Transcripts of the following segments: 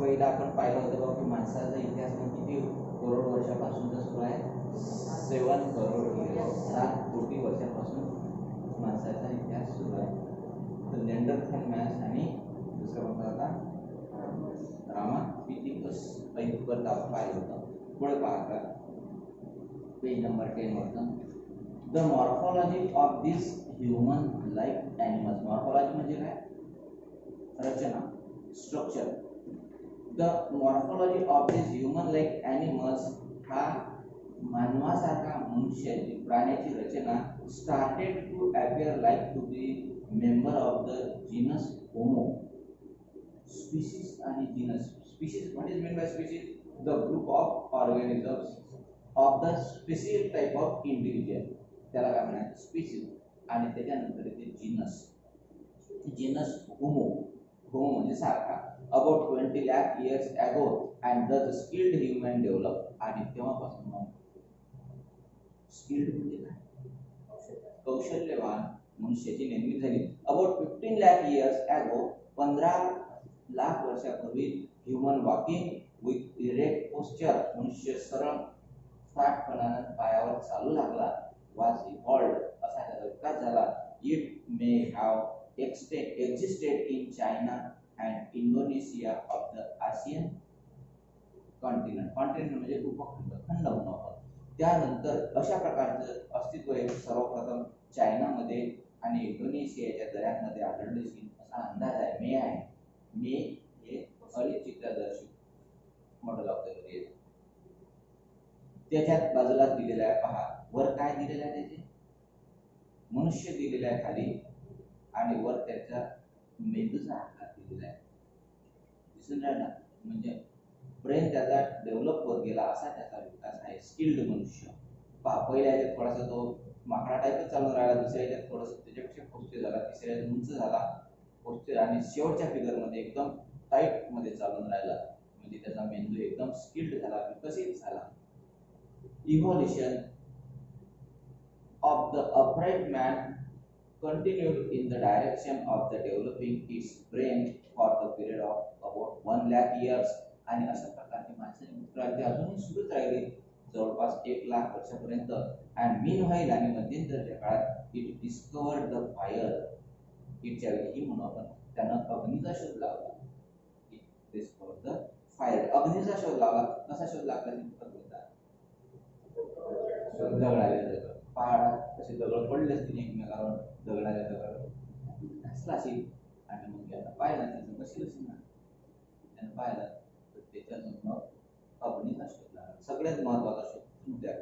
पहिला आपण पाहिलं होतं बघा की माणसाचा इतिहास किती करोड वर्षापासूनचा सुरू आहे. 7 करोड 7 कोटी वर्षापासून माणसाचा इतिहास सुरू आहे. तर नेंडरथल मॅन आणि दुसरा कोणता होता रामापिथिकस इथपर्यंत आपण पाहिलं होतं. पुढे पाहता पेज नंबर 10 वरतं the morphology of this human like animals. Morphology म्हणजे काय? रचना, structure. The morphology of this human like animals हा मानवासारखा मनुष्य प्राण्याची रचना started to appear like to be member of the genus Homo. Species आणि genus. Species what is mean by species? The group of organisms of the specific type of individual, त्याला काय म्हणायचं? Species. आणि त्याच्यानंतर येते जीनस. Genus homo. होमो म्हणजे सारखा. About 20 lakh years ago and the skilled human developed. आणि तेव्हापासून मग स्किल्ड म्हणजे काय? कौशल्यवान मनुष्याची निर्मिती झाली. About 15 lakh years ago 15 lakh वर्षापूर्वी human walking with erect posture, मनुष्य सरळ ताठपणाने पायावर चालू लागला. वाज इव्हॉल्व्ड, असा त्याचा विकास झाला. It may have existed in China and Indonesia of the Asian continent. Continent म्हणजे उपखंड, खंड म्हणून. त्यानंतर अशा प्रकारचं अस्तित्व हे सर्वप्रथम चायनामध्ये आणि इंडोनेशियाच्या दऱ्यांमध्ये आढळले असा अंदाज आहे. मे आहे. मे हे अलिचित्रदर्शी मॉडेल ऑफ द व्हेरिएट. त्याच्यात बाजूला दिलेला आहे पहा. वर काय दिलेलं आहे? त्याचे मनुष्य दिलेला आहे खाली आणि वर त्याचा मेंदूचा आकार दिलेला आहे. दिसून राहिला म्हणजे ब्रेन त्याचा डेव्हलप होत गेला असा त्याचा विकास आहे. स्किल्ड मनुष्य पहा. पहिल्या याच्यात थोडासा तो माकडा टाईपच चालून राहिला, दुसऱ्या याच्यात थोडंसं त्याच्यापेक्षा पोस्चर झाला, तिसऱ्या याच्यात उंच झाला पोस्चर आणि शेवटच्या फिगरमध्ये एकदम टाईट मध्ये चालून राहिला म्हणजे त्याचा मेंदू एकदम स्किल्ड झाला, विकसित झाला. Evolution of the upright man continued in the direction of the developing its brain for the period of about 1 lakh years. आणि अशा प्रकारची मानसिक क्रांती अजूनही सुरूच राहिली जवळपास 1 लाख वर्षापर्यंत. अँड मीनव्हाईल आणि मध्यंतरच्या काळात इट डिस्कवर्ड द फायर. इटच्या वेळी म्हणून आपण त्यानं अग्नीचा शोध लावला. It discovered the fire. अग्नीचा शोध लावला. कसा शोध लागला? दगडाले दगड पहाडात कसे दगड पडले असतील एकमेकावर, दगडाच्या दगड घासला असेल आणि मग त्याला पाहिला तिथं बसेल असेल ना, त्यानं पाहिलं तर त्याच्यातून मग अग्नीचा शोध लागला. सगळ्यात महत्वाचा शोध त्या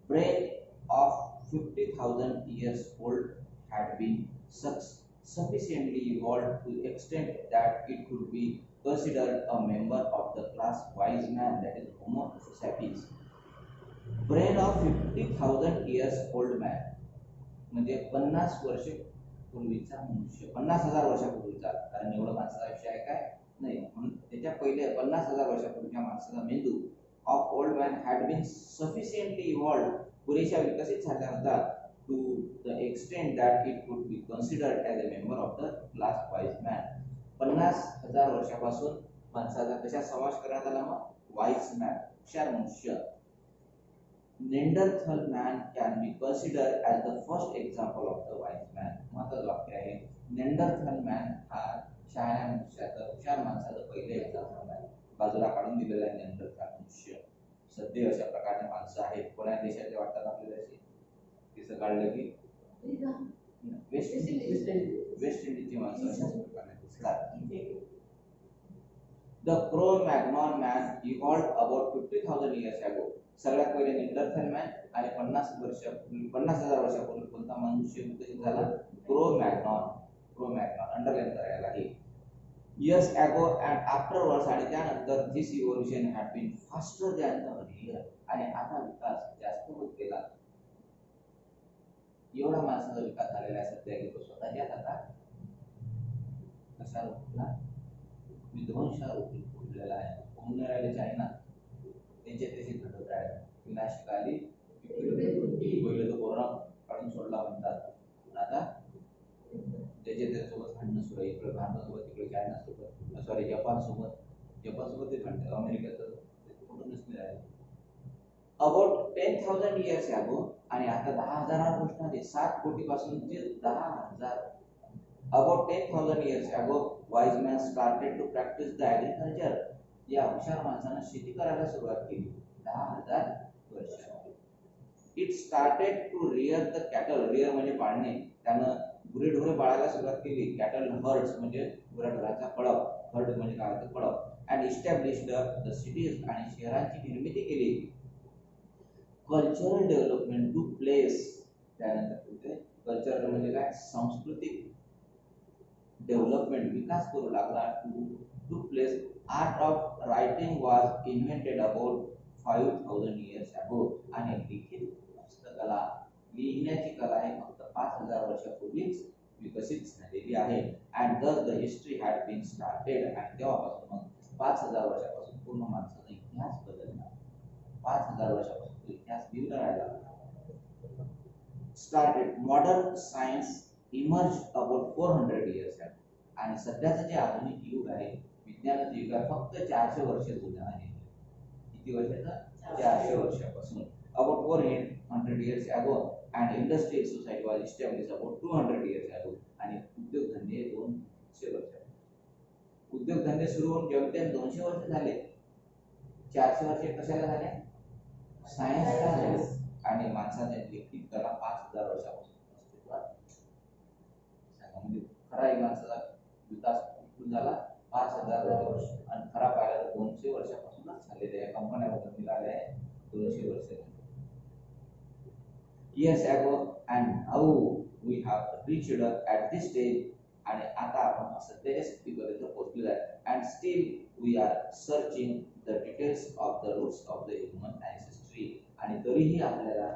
brain of 50,000 years old had been sufficiently evolved to the extent that it could be considered a member of the class wise man, that is Homo sapiens. Brain of 50,000 years old man म्हणजे 50 वर्ष पूर्वीचा मनुष्य, 50,000 वर्षापूर्वीचा. कारण एवढं माणसाचा आयुष्य आहे काय नाही, म्हणून त्याच्या पहिले 50,000 वर्षापूर्वीच्या माणसाचा मेंदू of old man had been sufficiently evolved, पुरेशा विकसित झाला होता to the extent that it could be considered as a member of the class wise man. 50,000 वर्षापासून माणसाचा कशा समावेश करण्यात आला? मग वाईज मॅन, हुशार मनुष्य. Neanderthal man can be considered as the first example of the wise man. महत्त्वाचं वाक्य आहे. नेंडरथल मॅन हा शहाण्या मनुष्याचा, हुशार माणसाचं पहिले एक्झाम्पल आहे. बाजूला काढून दिलेला आहे नेंडरथल मनुष्य. सध्या अशा प्रकारचे माणसं आहेत. कोणत्या देशाचे वाटतात आपल्याला? असे तिचं काढलं की वेस्ट इंडिजची माणसं अशाच प्रकारे दिसतात. The Cro-Magnon man evolved about 50,000 years ago. सगळ्यात पहिले नेंडरथल मॅन आणि 50,000 वर्षापूर्वी कोणता मनुष्य विकसित झाला? क्रो-मॅग्नॉन अंडरलाईन करायला आहे. years ago and afterwards. आणि त्यानंतर this evolution had been faster than the earlier. आणि आता विकास जास्त होत गेला. एवढा माणसाचा विकास झालेला आहे सध्या की तो स्वतःच्या आता कशा रूपाला विध्वंसा रूपी फुटलेला आहे. होऊन राहिले चायना त्यांच्या त्याची घडत आहे. विनाशकाली पहिले तो कोरोना काढून सोडला म्हणतात, आता त्याच्या त्याच्यासोबत भांडणं सुरू आहे. इकडे भारतासोबत, तिकडे चायना सोबत, सॉरी जपान सोबत जपान सोबत ते भांडतं, अमेरिकेचं कुठूनच मिळालं. अबाउट 10,000 years ago, आणि आता 10,000 गोष्ट आली, 7 कोटी पासून ते 10,000. About 10,000 years ago, wise men started to practice the agriculture. या हुशार माणसानं शेती करायला सुरुवात केली 10,000 वर्षांपूर्वी. It started to rear the cattle. rear म्हणजे पाळणे. त्यानं गुरेढोरे पाळायला सुरुवात केली. cattle herds म्हणजे गुराढोरांचा कळप. herd म्हणजे काय होतं, कळप. and established the cities, आणि शहरांची निर्मिती केली. Cultural development took place. त्यानंतर कल्चरल म्हणजे काय, सांस्कृतिक डेव्हलपमेंट, विकास करू लागला. Took place. Art of writing was invented about 5,000 years ago. आणि लिखित पुस्तकाला, लिहिण्याची कला ही फक्त 5,000 वर्षापूर्वीच विकसित झालेली आहे. And thus the history had been started. आणि तेव्हापासून मग 5,000 वर्षापासून पूर्ण माणसाचा इतिहास बदलला. 5,000 वर्षापासून इतिहास लिहिला राहिला. Started. Modern science emerge about 400 years ago. आणि सध्याचं जे आधुनिक युग आहे, विज्ञानाचं युग आहे, फक्त 400 वर्ष जुनं आहे. किती वर्षाचं? 400 वर्षापासून. About 400 years ago. And industrial society was establish about 200 years ago. आणि उद्योगधंदे 200 वर्ष. उद्योगधंदे सुरू होऊन जेमतेम 200 वर्ष झाले. 400 वर्षे कशाला झाले? सायन्सला झाले. आणि माणसाने लिखित कला 5,000 वर्षापासून अस्तित्वात. म्हणजे खरा एक माणसाचा विकास कुठून झाला? 5,000 वर्ष. आणि खरा पाहिला तर 200 वर्षापासूनच झालेले आहे. कंपन्यामध्ये मिळाले आहे 200 वर्ष. years ago, and now we have reached at this stage. आणि आता आपण सध्याच्या स्थितीपर्यंत पोहोचलेलो आहे. and still we are searching the details of the roots of the human ancestry. आणि तरीही आपल्याला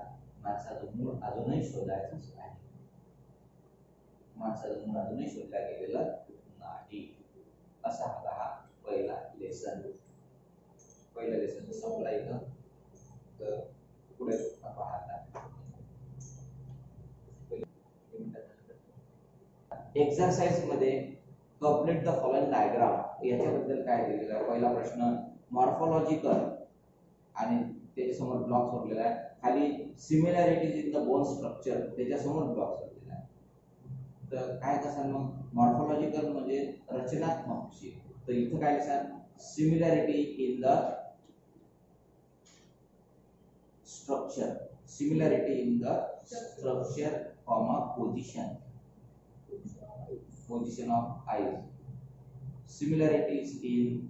माणसाचं मूळ अजूनही शोधायचंच आहे. माणसाचं मूळ अजूनही शोधला गेलेलं नाही. असा हा पहिला लेसन. पहिला लेसन संपला इथं. तर पुढे पाहता एक्सरसाइज मध्ये कंप्लीट द फॉलोइंग डायग्राम. याच्याबद्दल काय दिलेलं आहे? पहिला प्रश्न मॉर्फोलॉजिकल, आणि त्याच्यासमोर ब्लॉक सोडलेला आहे. खाली similarities in the bone structure, त्याच्यासमोर ब्लॉक सोडलेला आहे. तर काय कसं मग मॉर्फोलॉजिकल म्हणजे रचनात्मक विषय. तर इथं काय लिहायचं? Similarity in the structure. Similarity in the structure comma position. Position of eyes. Similarities in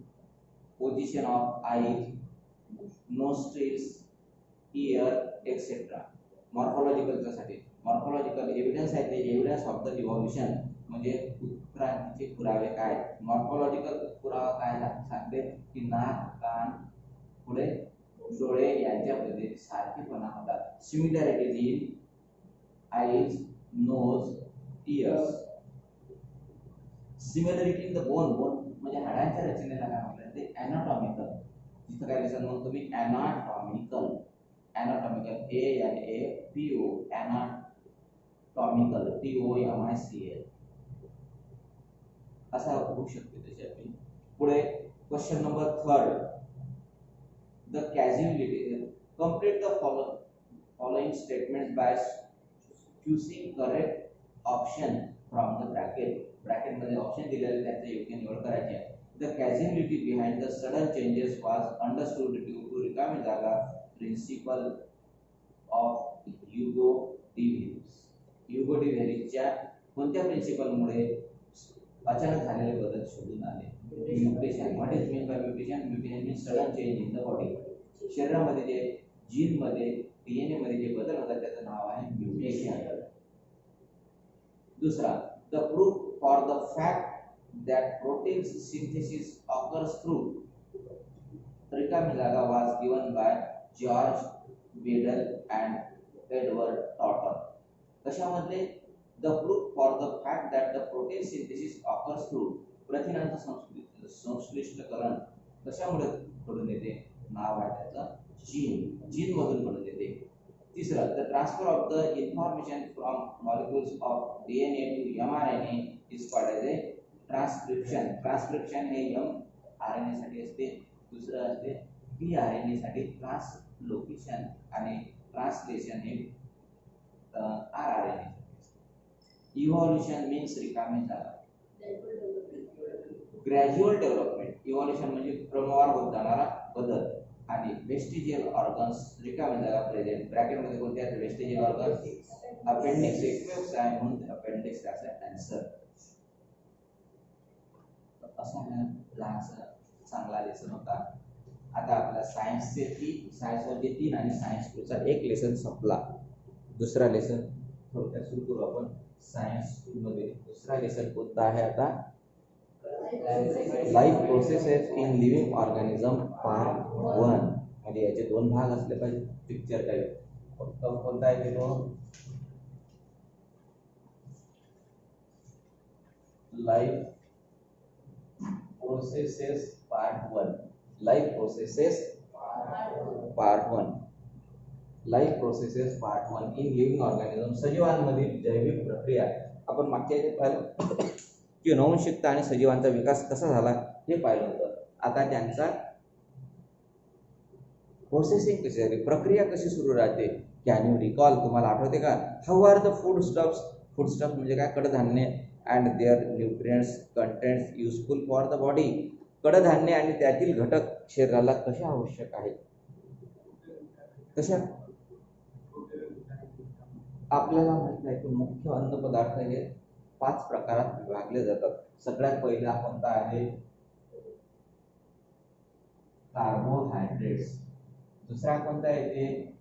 position of eyes, nostrils, ear, etc. Morphological साठी मॉर्फोलॉजिकल एव्हिडन्स आहे. ते एव्हिडन्स ऑफ द इव्होल्युशन म्हणजे उत्क्रांतीचे पुरावे काय? मॉर्फोलॉजिकल पुरावा काय सांगते की नाक, कान, पुढे डोळे यांच्यामध्ये सारखेपणा होतात. Similarities in eyes, nose, ears. Similarity in the bone. Bone म्हणजे हाडांच्या रचनेला काय म्हटलं ते एनाटॉमिकल. जिथं काय दिसत मग तुम्ही anatomical. Anatomical ANAPO anatomical TOMICAL असा होऊ शकते त्याच्यापैकी. पुढे question number 3. The casualty. Complete the following statements by choosing correct option from the bracket. Bracket मध्ये ऑप्शन दिलेले त्याचे योग्य निवड करायची आहे. The casualty behind the sudden changes was understood due to रिकामी जागा principle of Hugo de Vries. Hugo de व्हेरिसच्या कोणत्या प्रिन्सिपलमुळे अचानक झालेले बदल शोधून आले? Mutation. What is mean bye mutation? Mutation means sudden change in the body. शरीरामध्ये जे जीन मध्ये DNA मध्ये जे बदल होतात त्याचं नाव आहे म्युटेशन. दूसरा, the proof for the fact that protein synthesis occurs through रिकामी जागा was given by George Bedell and Edward Torton. कशामध्ये? the proof for the fact that the protein synthesis occurs through प्रथिनांचं संश्लिष्टकरण कशामुळे घडून येते? नाव आहे त्याचं जीन मधून घडून येते. तीसरा, the transfer of the information from molecules of DNA to mRNA is called as a transcription. Transcription हे RNA साठी असते, दुसरं असते tRNA साठी ट्रान्सलोकेशन आणि ट्रान्सलेशन हे rRNA. इव्हॉल्युशन मीन्स रिकामे झाला, ग्रॅज्युअल डेव्हलपमेंट. इव्हॉल्युशन म्हणजे क्रमवार होत जाणारा बदल. आणि वेस्टिजियल ऑर्गन्स रिकामे जागा प्रेझेंट. ब्रॅकेटमध्ये कोणते आहेत वेस्टिजियल ऑर्गन्स? अपेंडिक्स. एक आहे म्हणून अपेंडिक्स त्याचा आन्सर. असा लहानसा चांगला लेसन होता. आता आपला सायन्सचे 3 आणि सायन्स 2 चा एक लेसन संपला. दुसरा लेसन थोडक्यात सुरू करू आपण. सायन्स 2 मध्ये दुसरा लेसन कोणता आहे आता? Life processes in living organism part 1. म्हणजे याचे 2 भाग असले पाहिजे पिक्चर टाइप. कोणता आहे तो? Life processes part 1. Life processes part 1. Life processes part 1 in living organism. सजीवांमधील जैविक प्रक्रिया. आपण मागच्या याच्यात पाहिलं की अनुवंशिकता आणि सजीवांचा विकास कसा झाला हे पाहिलं होतं. आता त्यांचा प्रोसेसिंग कशी झाली, प्रक्रिया कशी सुरू राहते. Can you recall? तुम्हाला आठवते का? How are the food stuffs? Food stuff म्हणजे काय? कडधान्य. And their nutrients contents useful for the body. कडधान्य आणि त्यातील घटक शरीराला कशा आवश्यक आहेत? कशा? आपल्याला माहित आहे की मुख्य अन्न पदार्थ हे 5 प्रकारात विभागले जातात. सगळ्यात पहिला कोणता आहे? कार्बोहायड्रेट्स. दुसरा कोणता येते?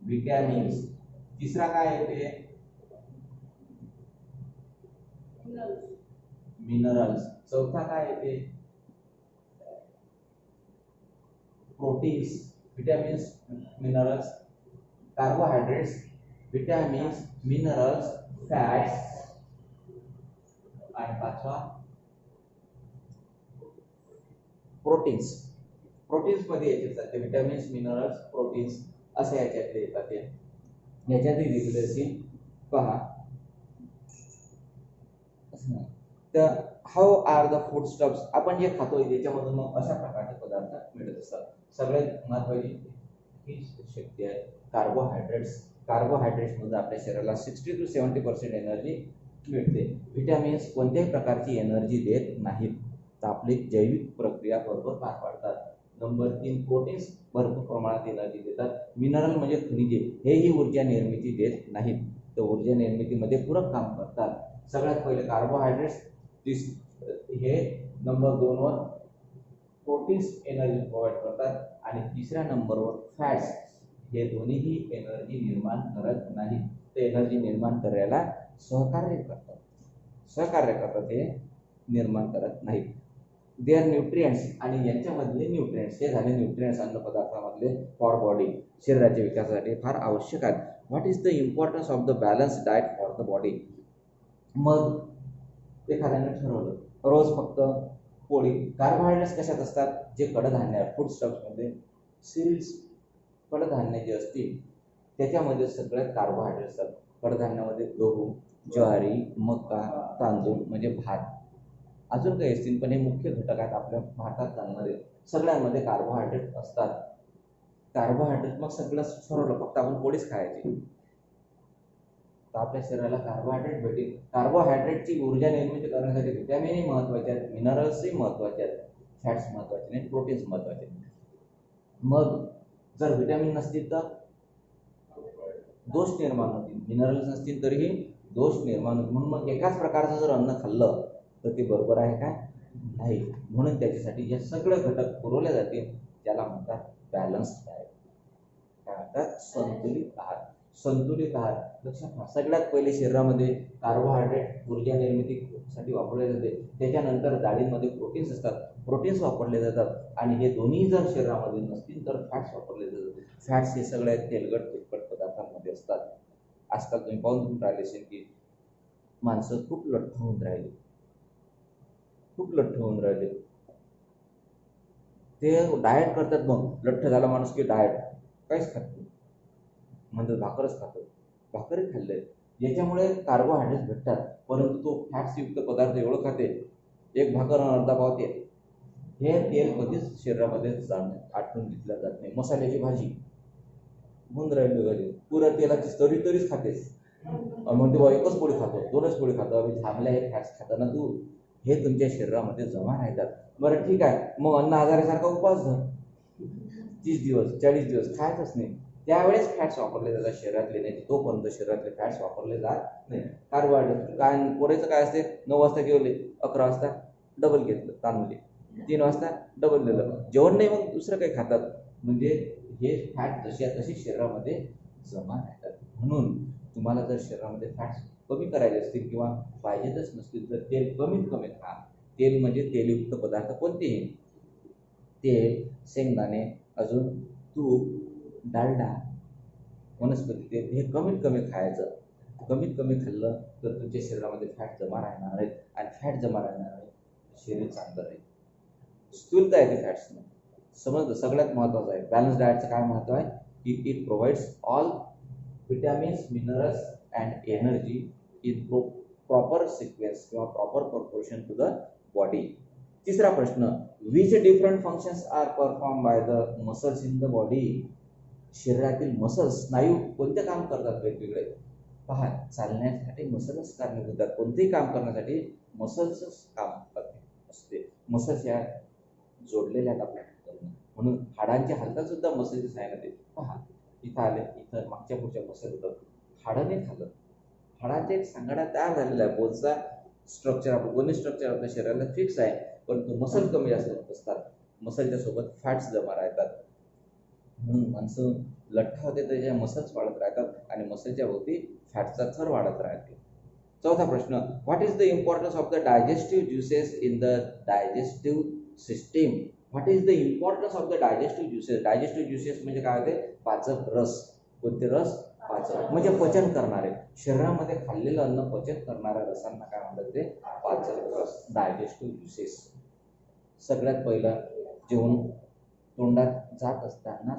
विटॅमिन्स. तिसरा काय येते? मिनरल्स. चौथा काय येते? Proteins. Vitamins, minerals, carbohydrates, vitamins, minerals, fats आणि पाचवा प्रोटीन्स. प्रोटीन्स मध्ये याचे जाते विटॅमिन्स, मिनरल्स, प्रोटीन्स असे याच्यातले येतात. याच्यातही दिलेले असेल पहा. तर how are the food stuffs? आपण जे खातो त्याच्यामधून मग अशा प्रकारचे पदार्थ मिळत असतात. सगळ्यात महत्त्वाची ही शक्ती आहे कार्बोहायड्रेट्स. कार्बोहायड्रेट्स मध्ये आपल्या शरीराला 60 to 70% एनर्जी मिळते. विटॅमिन्स कोणत्याही प्रकारची एनर्जी देत नाहीत, तर आपली जैविक प्रक्रिया बरोबर पार पाडतात. नंबर 3 प्रोटीन्स भरपूर प्रमाणात एनर्जी देतात. मिनरल म्हणजे खनिजे, हेही ऊर्जा निर्मिती देत नाहीत, तर ऊर्जा निर्मितीमध्ये पूरक काम करतात. सगळ्यात पहिले कार्बोहायड्रेट्स, हे नंबर 2 वर प्रोटीन्स एनर्जी प्रोव्हाइड करतात आणि तिसऱ्या नंबरवर फॅट्स. हे दोन्हीही एनर्जी निर्माण करत नाहीत, ते एनर्जी निर्माण करायला सहकार्य करतात, हे निर्माण करत नाहीत. They are nutrients. आणि यांच्यामधले न्यूट्रिएंट्स हे झाले न्यूट्रिएंट्स अन्न पदार्थामधले फॉर बॉडी, शरीराच्या विकासासाठी फार आवश्यक आहेत. What is the importance of the balance diet for the body? मग एखाद्याने ठरवलं रोज फक्त पोळी. कार्बोहायड्रेट्स कशात असतात? जे कडधान्य आहे फूड स्टफ्समध्ये, सिरियल्स कडधान्य जे असतील त्याच्यामध्ये सगळ्यात कार्बोहायड्रेट्स असतात. कडधान्यामध्ये गहू, ज्वारी, मका, तांदूळ म्हणजे भात, अजून काही असतील पण हे मुख्य घटक आहेत आपल्या भारतात चालणारे. सगळ्यांमध्ये कार्बोहायड्रेट असतात. कार्बोहायड्रेट मग सगळं ठरवलं फक्त आपण पोळीच खायची, तर आपल्या शरीराला कार्बोहायड्रेट भेटेल. कार्बोहायड्रेटची ऊर्जा निर्मिती करण्यासाठी व्हिटॅमिनही महत्वाचे आहेत, मिनरल्सही महत्वाचे आहेत, फॅट्स महत्वाचे आहेत, प्रोटीन्स महत्वाचे आहेत. मग जर व्हिटॅमिन नसतील तर दोष निर्माण होतील, मिनरल्स नसतील तरीही दोष निर्माण होतील. म्हणून मग एकाच प्रकारचं जर अन्न खाल्लं तर ते बरोबर आहे काय? नाही. म्हणून त्याच्यासाठी जे सगळे घटक पुरवले जातील त्याला म्हणतात बॅलन्स डाएट. काय म्हणतात? संतुलित आहार. संतुलित आहार लक्षात घ्या. सगळ्यात पहिले शरीरामध्ये कार्बोहायड्रेट ऊर्जा निर्मितीसाठी वापरले जाते, त्याच्यानंतर डाळींमध्ये प्रोटीन्स असतात, प्रोटीन्स वापरले जातात, आणि हे दोन्ही जर शरीरामध्ये नसतील तर फॅट्स वापरले जातात. फॅट्स हे सगळ्या तेलकट तुपकट पदार्थांमध्ये असतात. आजकाल तुम्ही पाहून राहिले असेल की माणसं खूप लठ्ठ होऊन राहिले, ते डाएट करतात. मग लठ्ठ झाला माणूस की डाएट काहीच खात नाही, म्हणजे भाकरच खातो. भाकरी खाल्ले याच्यामुळे कार्बोहायड्रेट्स भेटतात, परंतु तो फॅट्स युक्त पदार्थ एवढं खाते एक भाकर आणि अर्धा पाव तेल. हे तेल कधीच शरीरामध्ये आटून घेतलं जात नाही. मसाल्याची भाजी होऊन राहिली घरी पुरं तेलाची तरीच खातेस, म्हणते बा एकच पोळी खातो, दोनच पोळी खातो, अभि थांबल्या हे फॅट्स खाताना तू, हे तुमच्या शरीरामध्ये जमा राहतात. बरं ठीक आहे, मग अन्न आजारासारखा उपवास धर, 30 दिवस 40 दिवस खायचंच नाही. त्यावेळेस फॅट्स वापरले जातात शरीरातले, नाही तोपर्यंत शरीरातले फॅट्स वापरले जात नाही. कार्बोहायड्रेट काय पोरेचं काय असते, 9 वाजता जेवले, 11 वाजता डबल घेतलं तांदूळ, 3 वाजता डबल दिलं जेवण, नाही मग दुसरं काही खातात. म्हणजे हे फॅट जशी तशी शरीरामध्ये जमा राहतात. म्हणून तुम्हाला जर शरीरामध्ये फॅट्स कमी करायचे असतील किंवा पाहिजेच नसतील तर तेल कमीत कमी खा. तेल म्हणजे तेलयुक्त पदार्थ कोणतेही, तेल, शेंगदाणे, अजून तूप, डालडा, वनस्पती तेल, हे कमीत कमी खायचं. कमीत कमी खाल्लं तर तुमच्या शरीरामध्ये फॅट जमा राहणार आहेत आणि फॅट जमा राहणार आहे शरीर चांगलं राहील. स्थूलता येते फॅट्सनं, समजलं. सगळ्यात महत्त्वाचं आहे बॅलन्स डाएटचं काय महत्त्व आहे की it provides all vitamins, minerals and energy in proper sequence किंवा proper proportion to the body. तिसरा प्रश्न, which different functions are perform by the muscles in the body. शरीरातील मसल्स, स्नायू कोणते काम करतात वेगवेगळे. पहा, चालण्यासाठी मसल्स कारणीभूत आहेत. कोणतेही काम करण्यासाठी मसल्सच काम असते. मसल्स या जोडलेल्या आहेत आपल्या, म्हणून हाडांची हालचाल सुद्धा मसलच्या सहाय्याने. पहा, इथं आले, इथं मागच्या पुढच्या मसल होतात, हाडं नाही खाल्लं. हाडांचा एक सांगाडा तयार झालेला आहे. बोनचा स्ट्रक्चर, आपलं बोनी स्ट्रक्चर आपल्या शरीराला फिक्स आहे, परंतु मसल कमी जास्त होत असतात. मसलच्या सोबत फॅट्स जमा राहतात, म्हणून माणसं लठ्ठ होते तर त्याच्या मसल्स वाढत राहतात आणि मसलच्या भोवती फॅटचा थर वाढत राहते. चौथा प्रश्न, what is the importance of the digestive juices in the digestive system. What is the importance of the digestive juices. Digestive juices म्हणजे काय होते, पाचक रस. कोणते रस, पाचक म्हणजे पचन करणारे, शरीरामध्ये खाल्लेलं अन्न पचन करणाऱ्या रसांना काय म्हणतात ते, पाचक रस, डायजेस्टिव्ह ज्युसेस. सगळ्यात पहिलं जेवण तोंडात जात असताना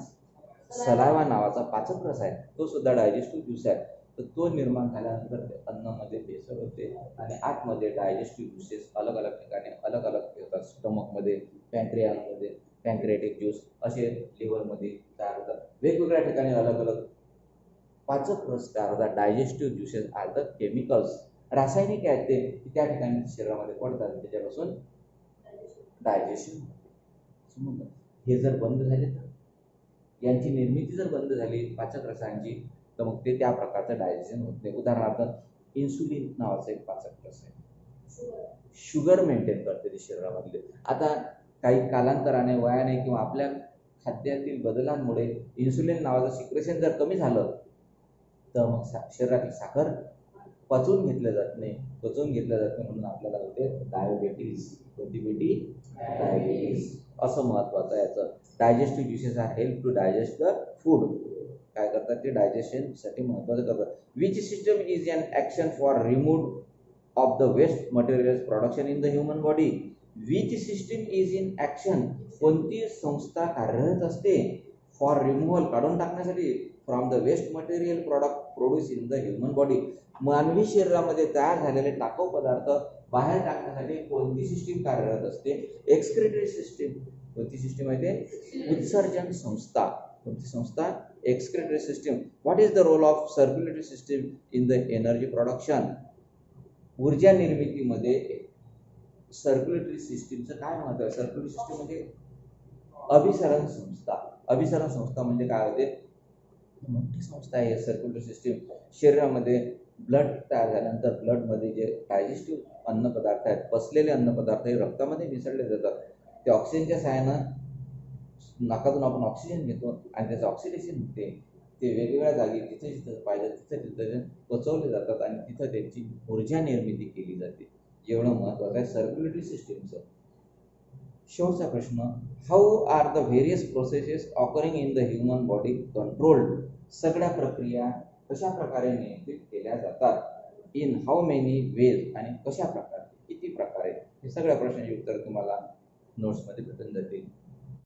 सलावा नावाचा पाचक रस आहे, तो सुद्धा डायजेस्टिव्ह ज्यूस आहे. तर तो निर्माण झाल्यानंतर ते अन्नामध्ये भेसळ होते आणि आतमध्ये डायजेस्टिव्ह ज्युसेस अलग अलग ठिकाणी अलग अलग होतात. स्टमकमध्ये, पॅन्क्रियामध्ये पॅन्क्रियाटिक ज्यूस असे लिव्हरमध्ये तयार होतात. वेगवेगळ्या ठिकाणी अलग अलग पाचक रस तयार होतात. Digestive juices are the chemicals, रासायनिक आहेत ते, त्या ठिकाणी शरीरामध्ये पडतात, त्याच्यापासून डायजेशन. हे जर बंद झाले तर, यांची निर्मिती जर बंद झाली पाचक रसांची, तर मग ते त्या प्रकारचं डायजेशन होत नाही. उदाहरणार्थ इन्सुलिन नावाचं एक पाचक रस आहे, शुगर मेंटेन करते ते शरीरामधले. आता काही कालांतराने, वयाने किंवा आपल्या खाद्यातील बदलांमुळे इन्सुलिन नावाचं सिक्रेशन जर कमी झालं तर मग शरीरातील साखर पचवून घेतलं जात नाही. म्हणून आपल्याला होते डायबिटीज. कोणती बेटी, डायबिटीज. असं महत्वाचं आहे याचं. Digestive juices are help to digest the food. काय करतात ते, डायजेशनसाठी महत्वाचं करतात. Which system is an action for remove of the waste materials production in the human body. Which system is in action, कोणती संस्था कार्यरत असते फॉर रिमूव्हल, काढून टाकण्यासाठी, from the waste material product produce in the human body. मानवी शरीरामध्ये तयार झालेले टाकाऊ पदार्थ बाहेर टाकण्यासाठी कोणती सिस्टीम कार्यरत असते, एक्सक्रिटरी सिस्टीम. कोणती सिस्टीम आहे ते, उत्सर्जन संस्था. कोणती संस्था, excretory system. What is the role of circulatory system in the energy production. ऊर्जा निर्मितीमध्ये सर्क्युलेटरी सिस्टीमचं काय महत्व आहे. सर्क्युलेटरी सिस्टीम म्हणजे अभिसरण संस्था. अभिसरण संस्था म्हणजे काय होते, मोठी संस्था आहे सर्क्युलेटरी सिस्टीम. शरीरामध्ये ब्लड तयार झाल्यानंतर ब्लडमध्ये जे डायजेस्टिव्ह अन्नपदार्थ आहेत, पचलेले अन्नपदार्थ हे रक्तामध्ये मिसळले जातात. ते ऑक्सिजनच्या सहाय्यानं नाकातून आपण ऑक्सिजन घेतो आणि त्याचं ऑक्सिडेशन होते. ते वेगवेगळ्या जागी जिथे जिथं पाहिजे तिथे पचवले जातात आणि तिथं त्यांची ऊर्जा निर्मिती केली जाते. एवढं महत्त्वाचं आहे सर्क्युलेटरी सिस्टीमचं. शेवटचा प्रश्न, how are the various processes occurring in the human body controlled. सगळ्या प्रक्रिया कशा प्रकारे नियंत्रित केल्या जातात, इन हाऊ मेनी वेज, आणि कशा प्रकारे, किती प्रकारे. हे सगळ्या प्रश्नांची उत्तर तुम्हाला नोट्समध्ये भेटून जातील.